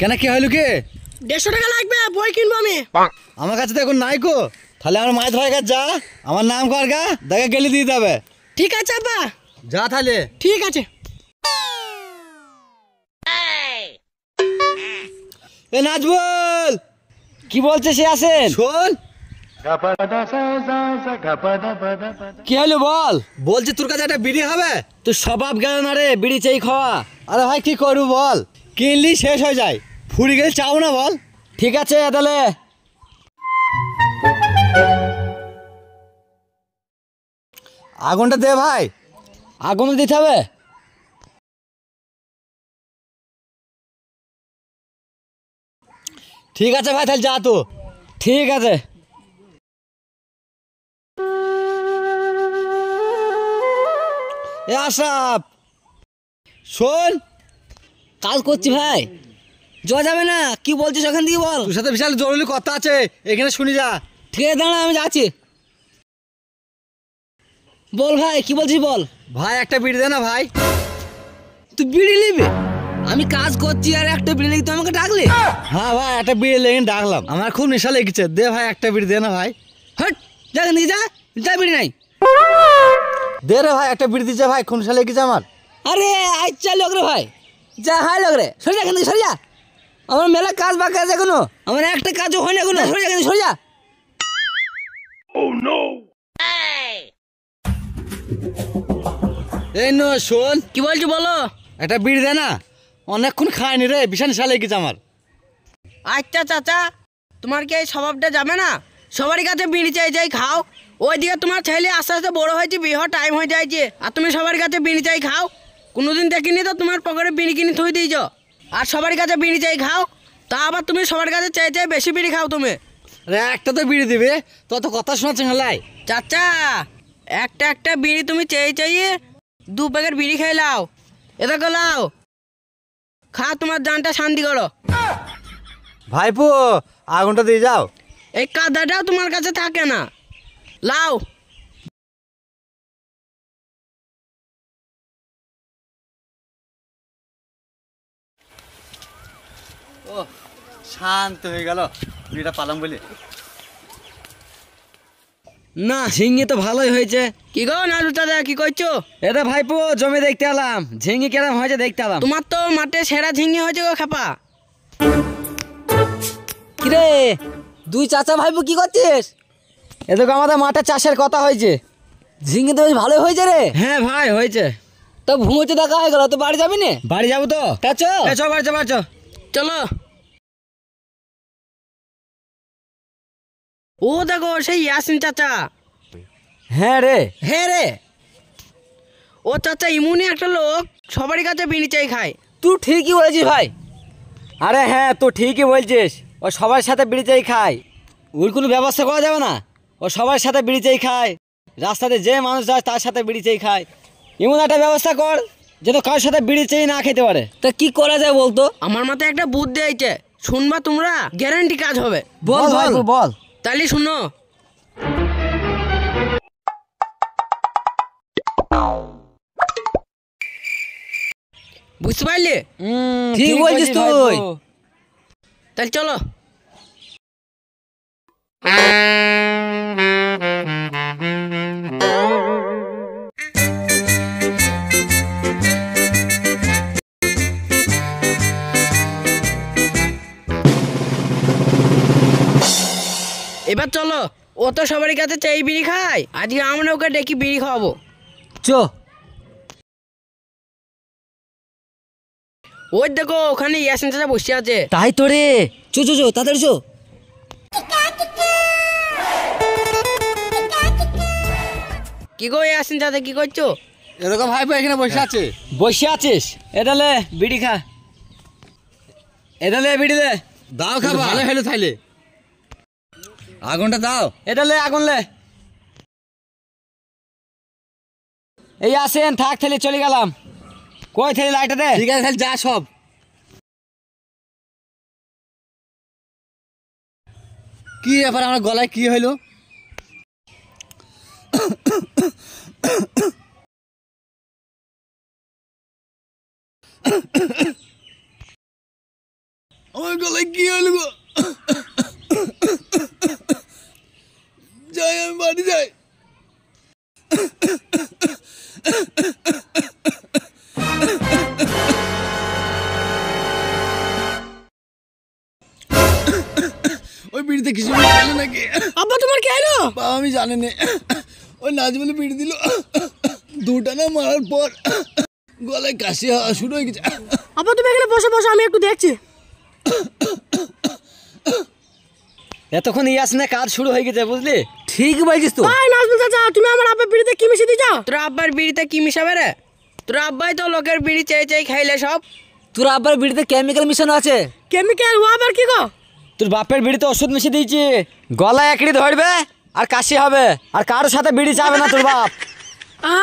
কেন কি হইলো কি? 150 টাকা লাগবে, বই কিনবো আমি। আমার কাছে তো এখন নাই গো। তাহলে আমার মাছ ধরার কাছে যা, আমার নাম কর গা, দেখে গেলে দিয়ে দেবে। ঠিক আছে আব্বা, যা তাহলে। ঠিক আছে। এ নাজবুল, কি বলছে সে? আসেন শোন। কি হলো বল। বলছি তোর কাছে একটা বিড়ি হবে? তুই স্বভাব গেল না রে, বিড়ি চাই খাওয়া। আরে ভাই কি করবো বল, কিনলি শেষ হয়ে যায়, ফুরি গেলে চাও না বল। ঠিক আছে তাহলে আগুনটা দে ভাই। আগুন দিতে হবে। ঠিক আছে ভাই, তাহলে যা তো। ঠিক আছে। এ আশরাফ শোন। কাজ করছি ভাই, যাওয়া যাবে না। কি বলছিস ওখান থেকে বল। তোর সাথে বিশাল জরুরি কথা আছে, এখানে শুনি যা। ঠিক আছে দাঁড়া, আমি যাচ্ছি। বল ভাই, কি বলছিস বল। ভাই একটা বিড়ি দে না ভাই। তুই বিড়ি নিবি? আমি কাজ করছি আর একটা বিড়ি লেগে তুই আমাকে ডাকলি? হ্যাঁ ভাই, একটা বিড়ি লেগে ডাকলাম, আমার খুব নেশা লেগেছে, দে ভাই একটা বিড়ি দে না ভাই। হট, যা এখান থেকে, যা যা, বিড়ি নাই। দে রে ভাই একটা বিড়ি দিচ্ছে ভাই, খুব নেশা লেগেছে আমার। আরে আচ্ছা লোক রে ভাই, যা হাই লোক রে, সরে যা এখান থেকে, সরে যা। আমার মেলা কাজ বাকি আছে এখনো, আমার একটা কাজও হয় না এখনো। সরে যা এখান থেকে, সরে যা। এই নো শোন। কি বলছো বলো। একটা বিড়ি দে না, অনেকক্ষণ খায়নি রে, বিশাল নেশা লেগেছে আমার। আচ্ছা চাচা, তোমার কি এই স্বভাবটা যাবে না? সবারই কাছে বিড়ি চাই চাই খাও। ওইদিকে তোমার ছেলে আস্তে আস্তে বড় হয়েছে, বিয়ে টাইম হয়ে যাইছে, আর তুমি সবার কাছে বিড়ি চাই খাও। কোনোদিন দেখিনি তো তোমার পকেটে বিড়ি কিনে থুই দিয়েছ, আর সবার কাছে বিড়ি চাই খাও। তা আবার তুমি সবার কাছে চাই চাই বেশি বিড়ি খাও তুমি। আরে একটা তো বিড়ি দিবে, তত কথা শোনাচ্ছে হেলাই। চাচা, একটা একটা বিড়ি তুমি চেয়ে চাইয়ে 2 প্যাকেট বিড়ি খেয়ে লাও। এটা লাও, খা, তোমার জানটা শান্তি করো। ভাইপো আগুনটা দিয়ে যাও। এই কাদাটাও তোমার কাছে থাকে না, লাও। ও শান্ত হয়ে গেল বিড়িটা পালাম বলে। না, ঝিঙ্গি তো ভালোই হয়েছে। কি গো নালু দাদা, কি করছো? এটা ভাইপো জমি দেখতে এলাম, ঝিঙ্গি কেরম হয়েছে দেখতে এলাম। তোমার তো মাঠে সেরা ঝিঙে হয়েছে গো খাপা। কিরে দুই চাচা ভাইপো কি করছিস? এদিকে আমাদের মাঠে চাষের কথা হয়েছে, ঝিঙ্গি তো বেশ ভালোই হয়েছে রে। হ্যাঁ ভাই হয়েছে। তো ভুমোতে দেখা হয়ে গেল, তো বাড়ি যাবি না? বাড়ি যাবো তো। তা চো। চ বাড়ি চ, বাড়ি চ। চলো। ও দেখো সেই ইয়াসিন চাচা। হ্যাঁ রে। হ্যাঁ রে, ও চাচা ইমুনি একটা লোক, সবারই কাছে বিড়ি চাই খায়। তুই ঠিকই বলেছিস ভাই। আরে হ্যাঁ, তুই ঠিকই বলছিস, ও সবার সাথে বিড়ি চাই খায়। ওর কোনো ব্যবস্থা করা যাবে না? ও সবার সাথে বিড়ি চাই খায়, রাস্তাতে যে মানুষ যায় তার সাথে বিড়ি চাই খায়। এমন একটা ব্যবস্থা কর যেন কারোর সাথে বিড়ি চাই না খেতে পারে। তা কি করা যায় বলতো? আমার মাথায় একটা বুদ্ধি আইছে, শুনবা তোমরা, গ্যারান্টি কাজ হবে। বল ভাই বল। তাহলে শুনো। বুঝতে পারলে? ঠিক বলছিস তুই। তাহলে চলো। এবার চলো, ও তো সবারই কাছে চাই বিড়ি খায়, আজকে আমরা ওকে ডেকে বিড়ি খাওয়াবো। চো। ওই দেখো ওখানে ইয়াসিন চাচা বসে আছে। তাই তো রে, চো চো চো তাড়াতাড়ি চো। কি গো ইয়াসিন চাচা, কি করছো? এরকম ভাইপো এখানে বসে আছে। বসে আছিস? এটা লে বিড়ি খা, এটা লে বিড়ি লে। দাও খাবা, ভালো হলো তাইলে। আগুনটা দাও। এটা লে আগুন লে। এই আসেন, থাক থালি চলে গেলাম। কই থালি লাইটটা দে। ঠিক আছে তাহলে যা সব। কি ব্যাপার, আমার গলায় কি হইলো? গলায় কি হলো গো? যাই আমি বাড়ি যাই। ওই বিড়িতে কিছু খেলো নাকি? আব্বা তোমার কি হলো? বাবা আমি জানি না, ওই নাজমুল বিড়ি দিল, দুটা না মারার পর গলায় কাশি হওয়া শুরু হয়ে গেছে। আব্বা তুমি এখানে বসে বসে, আমি একটু দেখছি। এতক্ষণ ইয়াসিনে কাজ শুরু হয়ে গেছে, বুঝলি? ঠিক বলছিস তো। নাজমুল চাচা, তুমি আমার আব্বার বিড়িতে কি মিশিয়ে দিছো? তোর আব্বার বিড়িতে কি মিশাবে রে? তোর আব্বাই তো লোকের বিড়ি চেয়ে চেয়ে খাইলে সব। তোর আব্বার বিড়িতে কেমিক্যাল মিশানো আছে। কেমিক্যাল? ও আবার কি গো? তোর বাপের বিড়িতে ওষুধ মিশিয়ে দিয়েছি, গলায় একড়ি ধরবে আর কাশি হবে, আর কারোর সাথে বিড়ি চাবে না তোর বাপ। আ